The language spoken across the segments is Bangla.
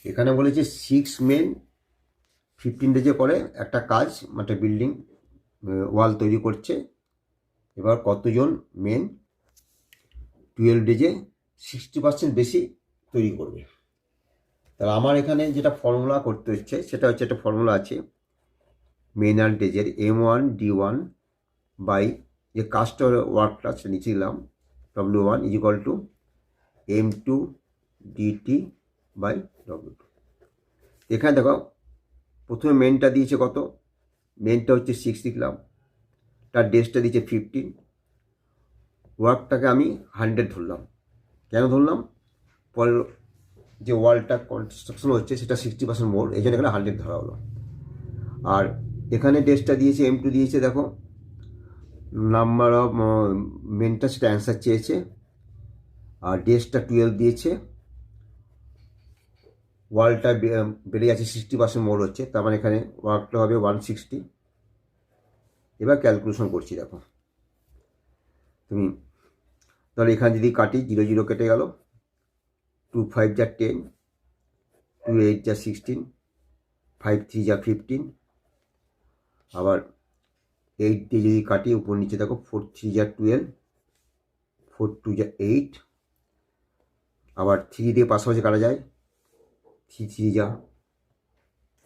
এখানে বলেছে 6 মেন 15 ডেজে করে একটা কাজ, মানে বিল্ডিং ওয়াল তৈরি করছে। এবার কতজন মেন 12 ডেজে 60% বেশি তৈরি করবে। তাহলে আমার এখানে যেটা ফর্মুলা করতে হচ্ছে সেটা হচ্ছে, একটা ফর্মুলা আছে মেন আর ডেজের M1D1 বাই যে কাজটা ওয়ার্কটা সেটা নিচে দিলাম W1 = M2DT বাই W2। এখানে দেখো প্রথমে মেনটা দিয়েছে কত, মেনটা হচ্ছে 6 লিখলাম, তার ডেজটা দিয়েছে 15, ওয়ার্কটাকে আমি 100 ধরলাম। কেন ধরলাম, পরের যে ওয়ালটা কনস্ট্রাকশন হচ্ছে সেটা 60% মোর, এই জন্য এখানে 100 ধরা হলো। আর এখানে ডেজটা দিয়েছে M2 দিয়েছে, দেখো নাম্বার অফ মেনটা সেটা অ্যান্সার চেয়েছে, আর ডেজটা 12 দিয়েছে, ওয়ালটা বেড়ে যাচ্ছে 60% মোর হচ্ছে, তার মানে এখানে ওয়ার্কটা হবে 160। এবার ক্যালকুলেশন করছি, দেখো তুমি তাহলে এখানে যদি কাটি 0 0 কেটে গেল, 2 5 যা 10, 2 8 যা 16, 5 3 যা 15, আবার 8 দিয়ে যদি কাটি উপর নিচে দেখো 4 3 যা 12, 4 2 যা 8, আবার 3 দিয়ে পাশাপাশি কাটা যায়, 3 3 যা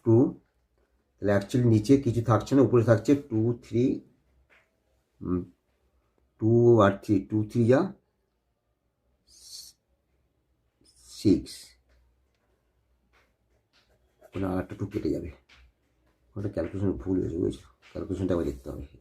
2, তাহলে অ্যাকচুয়ালি নিচে কিছু থাকছে না, উপরে থাকছে 2 3, 2 আর 3, 2 3 যা 6, ওখানে আর একটা 2 কেটে যাবে, ওটা ক্যালকুলেশন ভুল হয়েছে, বুঝেছো, ক্যালকুলেশনটা আবার দেখতে হবে।